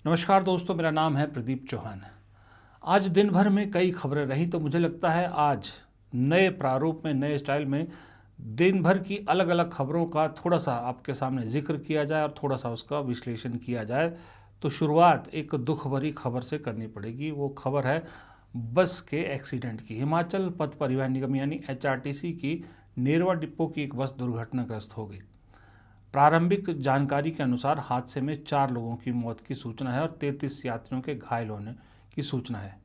नमस्कार दोस्तों, मेरा नाम है प्रदीप चौहान। आज दिन भर में कई खबरें रही तो मुझे लगता है आज नए प्रारूप में, नए स्टाइल में दिन भर की अलग अलग खबरों का थोड़ा सा आपके सामने जिक्र किया जाए और थोड़ा सा उसका विश्लेषण किया जाए। तो शुरुआत एक दुख भरी खबर से करनी पड़ेगी। वो खबर है बस के एक्सीडेंट की। हिमाचल पथ परिवहन निगम यानी HRTC की नेरवा डिपो की एक बस दुर्घटनाग्रस्त हो गई। प्रारंभिक जानकारी के अनुसार हादसे में 4 लोगों की मौत की सूचना है और 33 यात्रियों के घायल होने की सूचना है।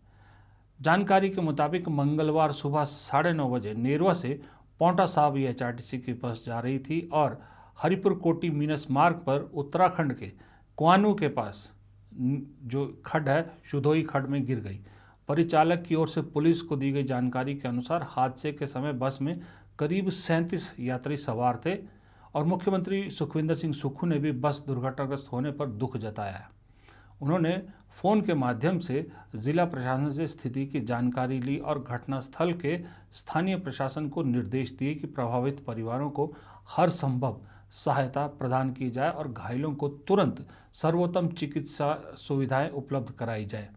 जानकारी के मुताबिक मंगलवार सुबह 9:30 बजे नेरवा से पांवटा साहिब HRTC की बस जा रही थी और हरिपुर कोटी मीनस मार्ग पर उत्तराखंड के कुआनू के पास जो खड्ड है, शुधोई खड्ड में गिर गई। परिचालक की ओर से पुलिस को दी गई जानकारी के अनुसार हादसे के समय बस में करीब 37 यात्री सवार थे और मुख्यमंत्री सुखविंदर सिंह सुक्खू ने भी बस दुर्घटनाग्रस्त होने पर दुख जताया है। उन्होंने फ़ोन के माध्यम से जिला प्रशासन से स्थिति की जानकारी ली और घटनास्थल के स्थानीय प्रशासन को निर्देश दिए कि प्रभावित परिवारों को हर संभव सहायता प्रदान की जाए और घायलों को तुरंत सर्वोत्तम चिकित्सा सुविधाएं उपलब्ध कराई जाए।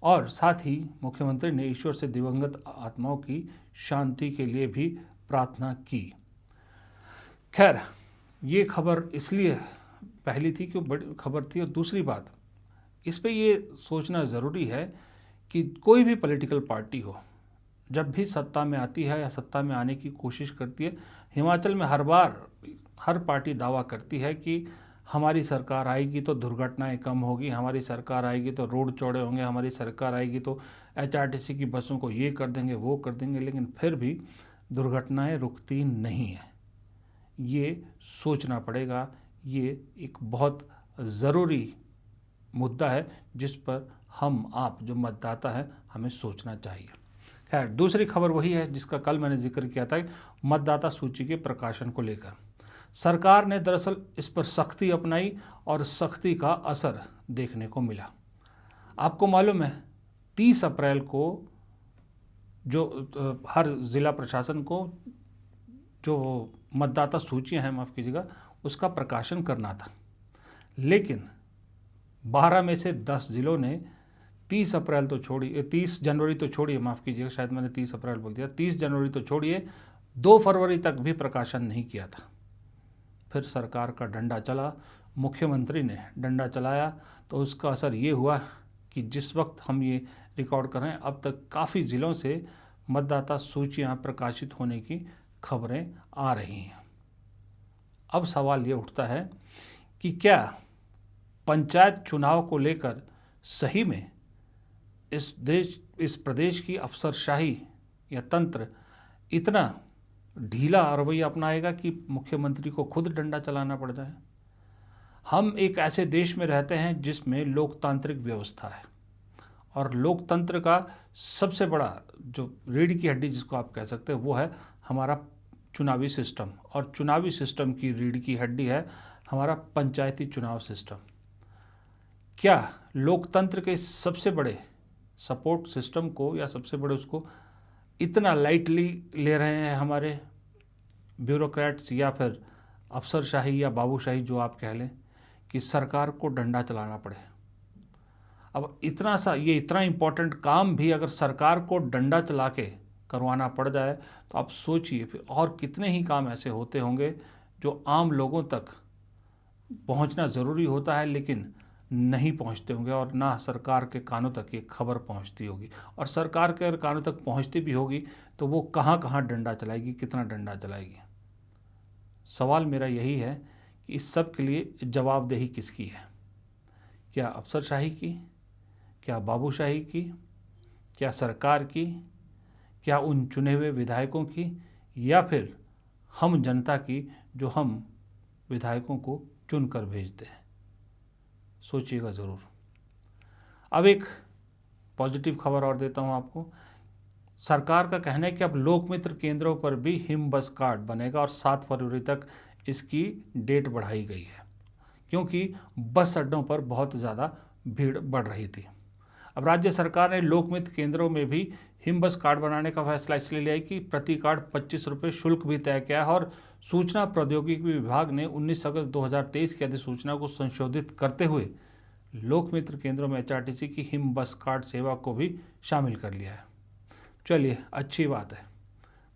और साथ ही मुख्यमंत्री ने ईश्वर से दिवंगत आत्माओं की शांति के लिए भी प्रार्थना की। खैर, ये खबर इसलिए पहली थी कि बड़ी खबर थी, और दूसरी बात इस पे ये सोचना ज़रूरी है कि कोई भी पॉलिटिकल पार्टी हो, जब भी सत्ता में आती है या सत्ता में आने की कोशिश करती है, हिमाचल में हर बार हर पार्टी दावा करती है कि हमारी सरकार आएगी तो दुर्घटनाएं कम होगी, हमारी सरकार आएगी तो रोड चौड़े होंगे, हमारी सरकार आएगी तो HRTC की बसों को ये कर देंगे, वो कर देंगे, लेकिन फिर भी दुर्घटनाएं रुकती नहीं हैं। ये सोचना पड़ेगा। ये एक बहुत ज़रूरी मुद्दा है जिस पर हम आप जो मतदाता हैं हमें सोचना चाहिए। खैर, दूसरी खबर वही है जिसका कल मैंने जिक्र किया था, मतदाता सूची के प्रकाशन को लेकर सरकार ने दरअसल इस पर सख्ती अपनाई और सख्ती का असर देखने को मिला। आपको मालूम है 30 अप्रैल को जो हर ज़िला प्रशासन को जो मतदाता सूचियां हैं, माफ़ कीजिएगा, उसका प्रकाशन करना था, लेकिन 12 में से 10 ज़िलों ने 30 जनवरी तो छोड़िए, माफ़ कीजिएगा, शायद मैंने 30 अप्रैल बोल दिया, 30 जनवरी तो छोड़िए, 2 फरवरी तक भी प्रकाशन नहीं किया था। फिर सरकार का डंडा चला, मुख्यमंत्री ने डंडा चलाया, तो उसका असर ये हुआ कि जिस वक्त हम ये रिकॉर्ड कर रहे हैं अब तक काफ़ी ज़िलों से मतदाता सूचियाँ प्रकाशित होने की खबरें आ रही हैं। अब सवाल ये उठता है कि क्या पंचायत चुनाव को लेकर सही में इस प्रदेश की अफसरशाही या तंत्र इतना ढीला रवैया अपनाएगा कि मुख्यमंत्री को खुद डंडा चलाना पड़ जाए। हम एक ऐसे देश में रहते हैं जिसमें लोकतांत्रिक व्यवस्था है और लोकतंत्र का सबसे बड़ा जो रीढ़ की हड्डी जिसको आप कह सकते हैं वो है हमारा चुनावी सिस्टम, और चुनावी सिस्टम की रीढ़ की हड्डी है हमारा पंचायती चुनाव सिस्टम। क्या लोकतंत्र के सबसे बड़े सपोर्ट सिस्टम को या सबसे बड़े उसको इतना लाइटली ले रहे हैं हमारे ब्यूरोक्रेट्स या फिर अफसरशाही या बाबूशाही, जो आप कह लें, कि सरकार को डंडा चलाना पड़े? अब ये इतना इम्पोर्टेंट काम भी अगर सरकार को डंडा चला के करवाना पड़ जाए तो आप सोचिए फिर और कितने ही काम ऐसे होते होंगे जो आम लोगों तक पहुंचना ज़रूरी होता है लेकिन नहीं पहुंचते होंगे, और ना सरकार के कानों तक ये खबर पहुंचती होगी। और सरकार के अगर कानों तक पहुंचती भी होगी तो वो कहाँ कहाँ डंडा चलाएगी, कितना डंडा चलाएगी। सवाल मेरा यही है कि इस सब के लिए जवाबदेही किसकी है? क्या अफसरशाही की, क्या बाबूशाही की, क्या सरकार की, क्या उन चुने हुए विधायकों की, या फिर हम जनता की जो हम विधायकों को चुनकर भेजते हैं? सोचिएगा ज़रूर। अब एक पॉजिटिव खबर और देता हूं आपको। सरकार का कहना है कि अब लोकमित्र केंद्रों पर भी हिम बस कार्ड बनेगा और 7 फरवरी तक इसकी डेट बढ़ाई गई है क्योंकि बस अड्डों पर बहुत ज़्यादा भीड़ बढ़ रही थी। अब राज्य सरकार ने लोकमित्र केंद्रों में भी हिम बस कार्ड बनाने का फैसला इसलिए लिया है कि प्रति कार्ड 25 रुपये शुल्क भी तय किया है, और सूचना प्रौद्योगिकी विभाग ने 19 अगस्त 2023 की अधिसूचना को संशोधित करते हुए लोकमित्र केंद्रों में HRTC की हिम बस कार्ड सेवा को भी शामिल कर लिया है। चलिए, अच्छी बात है,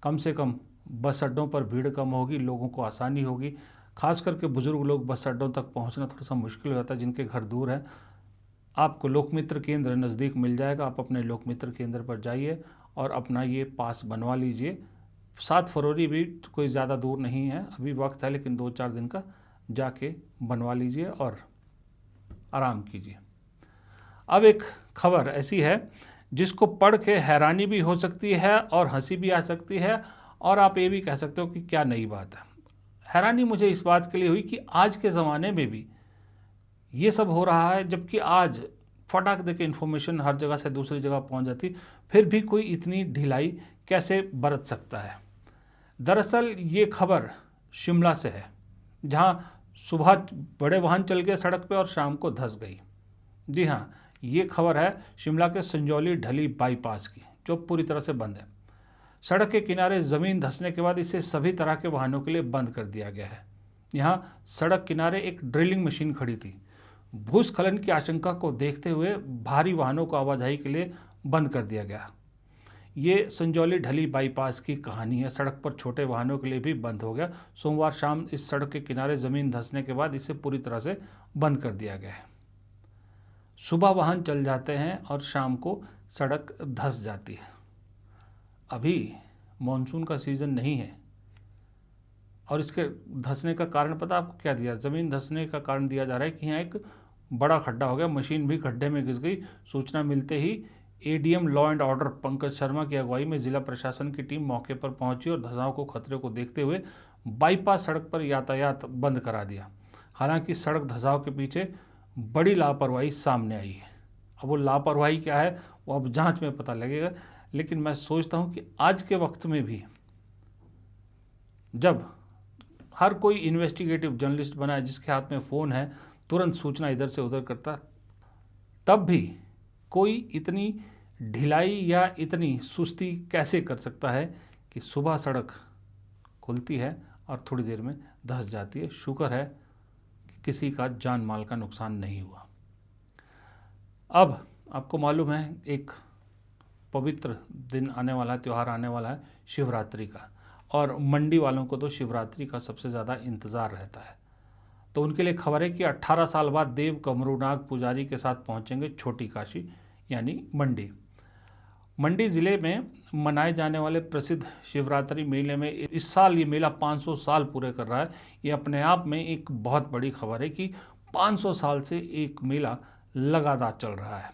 कम से कम बस अड्डों पर भीड़ कम होगी, लोगों को आसानी होगी। खास करके बुज़ुर्ग लोग बस अड्डों तक पहुंचना थोड़ा सा मुश्किल हो जाता है, जिनके घर दूर है। आपको लोकमित्र केंद्र नज़दीक मिल जाएगा, आप अपने लोकमित्र केंद्र पर जाइए और अपना ये पास बनवा लीजिए। 7 फरवरी भी कोई ज़्यादा दूर नहीं है, अभी वक्त है, लेकिन 2-4 दिन का जाके बनवा लीजिए और आराम कीजिए। अब एक खबर ऐसी है जिसको पढ़ के हैरानी भी हो सकती है और हंसी भी आ सकती है, और आप ये भी कह सकते हो कि क्या नई बात है। हैरानी मुझे इस बात के लिए हुई कि आज के ज़माने में भी ये सब हो रहा है, जबकि आज फटाक दे के इन्फॉर्मेशन हर जगह से दूसरी जगह पहुंच जाती, फिर भी कोई इतनी ढिलाई कैसे बरत सकता है। दरअसल ये खबर शिमला से है, जहां सुबह बड़े वाहन चल गए सड़क पे और शाम को धंस गई। जी हाँ, ये खबर है शिमला के संजौली ढली बाईपास की, जो पूरी तरह से बंद है। सड़क के किनारे ज़मीन धंसने के बाद इसे सभी तरह के वाहनों के लिए बंद कर दिया गया है। यहाँ सड़क किनारे एक ड्रिलिंग मशीन खड़ी थी। भूस्खलन की आशंका को देखते हुए भारी वाहनों को आवाजाही के लिए बंद कर दिया गया। ये संजौली ढली बाईपास की कहानी है। सड़क पर छोटे वाहनों के लिए भी बंद हो गया। सोमवार शाम इस सड़क के किनारे ज़मीन धंसने के बाद इसे पूरी तरह से बंद कर दिया गया है। सुबह वाहन चल जाते हैं और शाम को सड़क धंस जाती है। अभी मॉनसून का सीज़न नहीं है, और इसके धंसने का कारण पता आपको क्या दिया? ज़मीन धंसने का कारण दिया जा रहा है कि यहाँ एक बड़ा खड्डा हो गया, मशीन भी खड्डे में घिस गई। सूचना मिलते ही ADM law and order Pankaj Sharma की अगुवाई में जिला प्रशासन की टीम मौके पर पहुंची और धंसाव को खतरे को देखते हुए बाईपास सड़क पर यातायात बंद करा दिया। हालांकि सड़क धंसाव के पीछे बड़ी लापरवाही सामने आई है। अब वो लापरवाही क्या है वो अब जांच में पता लगेगा, लेकिन मैं सोचता हूँ कि आज के वक्त में भी जब हर कोई इन्वेस्टिगेटिव जर्नलिस्ट बना है, जिसके हाथ में फ़ोन है, तुरंत सूचना इधर से उधर करता, तब भी कोई इतनी ढिलाई या इतनी सुस्ती कैसे कर सकता है कि सुबह सड़क खुलती है और थोड़ी देर में धंस जाती है। शुक्र है कि किसी का जान माल का नुकसान नहीं हुआ। अब आपको मालूम है एक पवित्र दिन आने वाला है, त्यौहार आने वाला है शिवरात्रि का, और मंडी वालों को तो शिवरात्रि का सबसे ज़्यादा इंतज़ार रहता है। तो उनके लिए खबर है कि 18 साल बाद देव कमरूनाग पुजारी के साथ पहुंचेंगे छोटी काशी यानी मंडी। मंडी ज़िले में मनाए जाने वाले प्रसिद्ध शिवरात्रि मेले में इस साल ये मेला 500 साल पूरे कर रहा है। ये अपने आप में एक बहुत बड़ी खबर है कि 500 साल से एक मेला लगातार चल रहा है।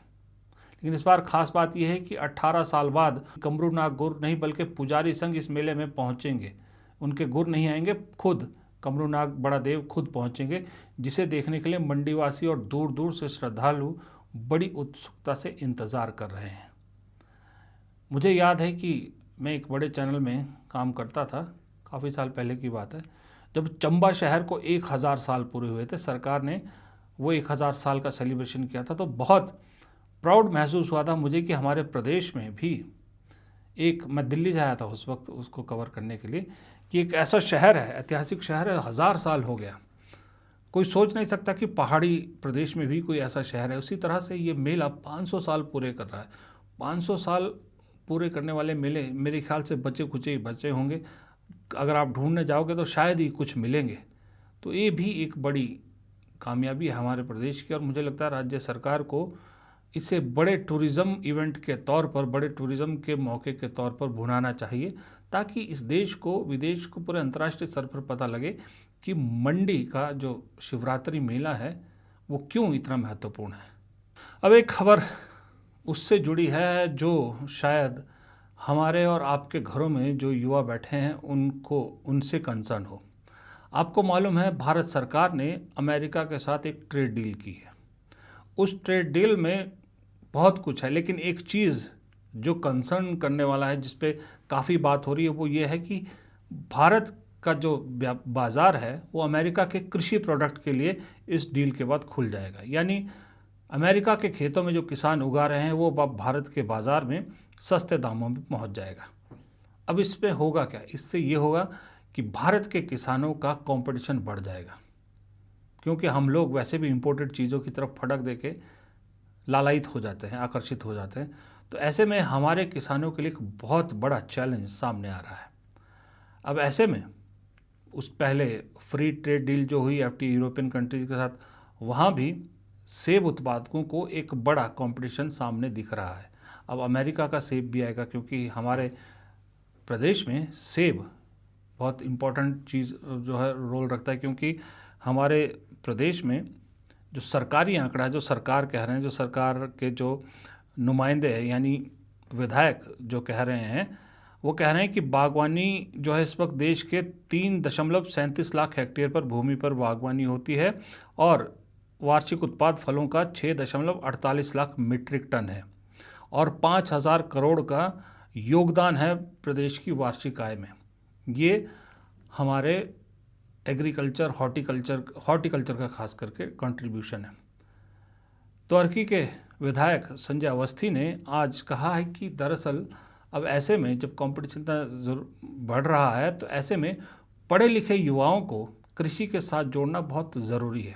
लेकिन इस बार खास बात यह है कि 18 साल बाद कमरूनाग गुर नहीं बल्कि पुजारी संघ इस मेले में पहुंचेंगे। उनके गुर नहीं आएंगे, खुद कमरूनाग बड़ा देव खुद पहुंचेंगे, जिसे देखने के लिए मंडीवासी और दूर दूर से श्रद्धालु बड़ी उत्सुकता से इंतज़ार कर रहे हैं। मुझे याद है कि मैं एक बड़े चैनल में काम करता था, काफ़ी साल पहले की बात है, जब चंबा शहर को 1000 साल पूरे हुए थे। सरकार ने वो 1000 साल का सेलिब्रेशन किया था, तो बहुत प्राउड महसूस हुआ था मुझे कि हमारे प्रदेश में भी मैं दिल्ली से आया था उस वक्त उसको कवर करने के लिए, कि एक ऐसा शहर है, ऐतिहासिक शहर है, 1000 साल हो गया। कोई सोच नहीं सकता कि पहाड़ी प्रदेश में भी कोई ऐसा शहर है। उसी तरह से ये मेला 500 साल पूरे कर रहा है। 500 साल पूरे करने वाले मेले मेरे ख्याल से बचे कुचे ही बचे होंगे। अगर आप ढूंढने जाओगे तो शायद ही कुछ मिलेंगे। तो ये भी एक बड़ी कामयाबी है हमारे प्रदेश की, और मुझे लगता है राज्य सरकार को इसे बड़े टूरिज़्म इवेंट के तौर पर, बड़े टूरिज़्म के मौके के तौर पर भुनाना चाहिए, ताकि इस देश को, विदेश को, पूरे अंतर्राष्ट्रीय स्तर पर पता लगे कि मंडी का जो शिवरात्रि मेला है वो क्यों इतना महत्वपूर्ण है। अब एक खबर उससे जुड़ी है जो शायद हमारे और आपके घरों में जो युवा बैठे हैं उनसे कंसर्न हो। आपको मालूम है भारत सरकार ने अमेरिका के साथ एक ट्रेड डील की है। उस ट्रेड डील में बहुत कुछ है, लेकिन एक चीज़ जो कंसर्न करने वाला है, जिस पे काफ़ी बात हो रही है, वो ये है कि भारत का जो बाज़ार है वो अमेरिका के कृषि प्रोडक्ट के लिए इस डील के बाद खुल जाएगा। यानी अमेरिका के खेतों में जो किसान उगा रहे हैं वो भारत के बाज़ार में सस्ते दामों में पहुंच जाएगा। अब इस पे होगा क्या? इससे ये होगा कि भारत के किसानों का कंपटीशन बढ़ जाएगा, क्योंकि हम लोग वैसे भी इम्पोर्टेड चीज़ों की तरफ फटक दे के लालायित हो जाते हैं, आकर्षित हो जाते हैं। तो ऐसे में हमारे किसानों के लिए एक बहुत बड़ा चैलेंज सामने आ रहा है। अब ऐसे में उस पहले फ्री ट्रेड डील जो हुई एफटी यूरोपियन कंट्रीज के साथ, वहाँ भी सेब उत्पादकों को एक बड़ा कंपटीशन सामने दिख रहा है। अब अमेरिका का सेब भी आएगा, क्योंकि हमारे प्रदेश में सेब बहुत इम्पोर्टेंट चीज़ जो है रोल रखता है, क्योंकि हमारे प्रदेश में जो सरकारी आंकड़ा है, जो सरकार कह रहे हैं, जो सरकार के जो नुमाइंदे हैं यानी विधायक जो कह रहे हैं, वो कह रहे हैं कि बागवानी जो है इस वक्त देश के 3.37 लाख हेक्टेयर पर भूमि पर बागवानी होती है और वार्षिक उत्पाद फलों का 6.48 लाख मीट्रिक टन है और 5,000 करोड़ का योगदान है प्रदेश की वार्षिक आय में। ये हमारे एग्रीकल्चर हॉर्टिकल्चर का खास करके कंट्रीब्यूशन है। तो अर्की के विधायक संजय अवस्थी ने आज कहा है कि दरअसल अब ऐसे में जब कंपटीशन बढ़ रहा है, तो ऐसे में पढ़े लिखे युवाओं को कृषि के साथ जोड़ना बहुत ज़रूरी है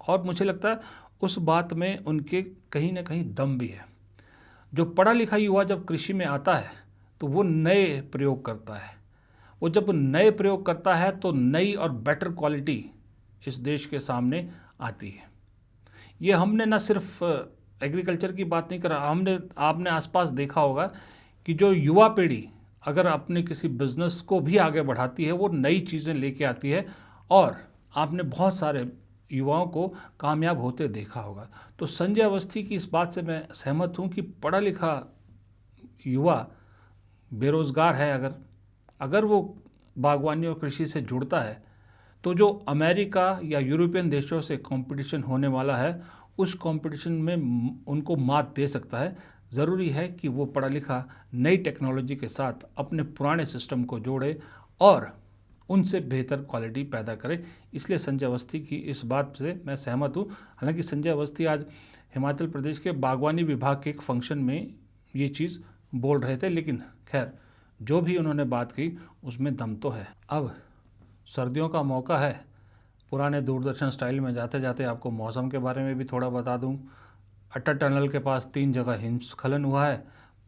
और मुझे लगता है उस बात में उनके कहीं ना कहीं दम भी है। जो पढ़ा लिखा युवा जब कृषि में आता है तो वो नए प्रयोग करता है, वो जब नए प्रयोग करता है तो नई और बेटर क्वालिटी इस देश के सामने आती है। ये हमने न सिर्फ एग्रीकल्चर की बात नहीं करा, आपने आसपास देखा होगा कि जो युवा पीढ़ी अगर अपने किसी बिजनेस को भी आगे बढ़ाती है, वो नई चीज़ें लेके आती है और आपने बहुत सारे युवाओं को कामयाब होते देखा होगा। तो संजय अवस्थी की इस बात से मैं सहमत हूँ कि पढ़ा लिखा युवा बेरोज़गार है, अगर वो बागवानी और कृषि से जुड़ता है तो जो अमेरिका या यूरोपियन देशों से कंपटीशन होने वाला है, उस कंपटीशन में उनको मात दे सकता है। ज़रूरी है कि वो पढ़ा लिखा नई टेक्नोलॉजी के साथ अपने पुराने सिस्टम को जोड़े और उनसे बेहतर क्वालिटी पैदा करे। इसलिए संजय अवस्थी की इस बात से मैं सहमत हूँ। हालांकि संजय अवस्थी आज हिमाचल प्रदेश के बागवानी विभाग के एक फंक्शन में ये चीज़ बोल रहे थे, लेकिन खैर जो भी उन्होंने बात की उसमें दम तो है। अब सर्दियों का मौका है, पुराने दूरदर्शन स्टाइल में जाते जाते आपको मौसम के बारे में भी थोड़ा बता दूं। अटल टनल के पास 3 जगह हिमस्खलन हुआ है।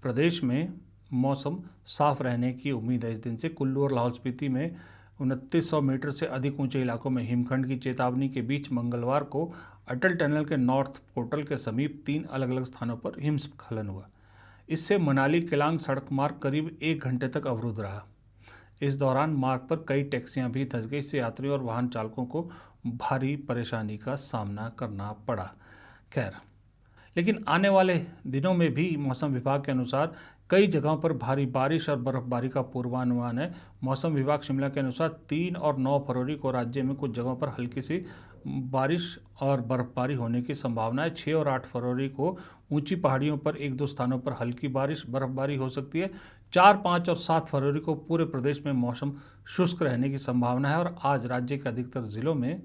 प्रदेश में मौसम साफ रहने की उम्मीद है इस दिन से। कुल्लू और लाहौल स्पीति में 2900 मीटर से अधिक ऊंचे इलाकों में हिमखंड की चेतावनी के बीच मंगलवार को अटल टनल के नॉर्थ पोर्टल के समीप 3 अलग अलग स्थानों पर हिमस्खलन हुआ। इससे मनाली केलांग सड़क मार्ग करीब 1 घंटे तक अवरुद्ध रहा। इस दौरान मार्ग पर कई टैक्सियां भी धंस गई, इससे यात्रियों और वाहन चालकों को भारी परेशानी का सामना करना पड़ा। खैर, लेकिन आने वाले दिनों में भी मौसम विभाग के अनुसार कई जगहों पर भारी बारिश और बर्फबारी का पूर्वानुमान है। मौसम विभाग शिमला के अनुसार 3 और 9 फरवरी को राज्य में कुछ जगहों पर हल्की सी बारिश और बर्फबारी होने की संभावना है। 6 और 8 फरवरी को ऊंची पहाड़ियों पर 1-2 स्थानों पर हल्की बारिश बर्फबारी हो सकती है। 4, 5 और 7 फरवरी को पूरे प्रदेश में मौसम शुष्क रहने की संभावना है और आज राज्य के अधिकतर जिलों में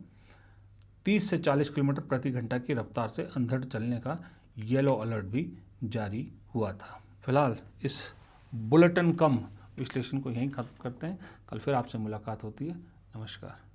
30 से 40 किलोमीटर प्रति घंटा की रफ्तार से अंधड़ चलने का येलो अलर्ट भी जारी हुआ था। फिलहाल इस बुलेटिन कम विश्लेषण को यहीं खत्म करते हैं। कल फिर आपसे मुलाकात होती है। नमस्कार।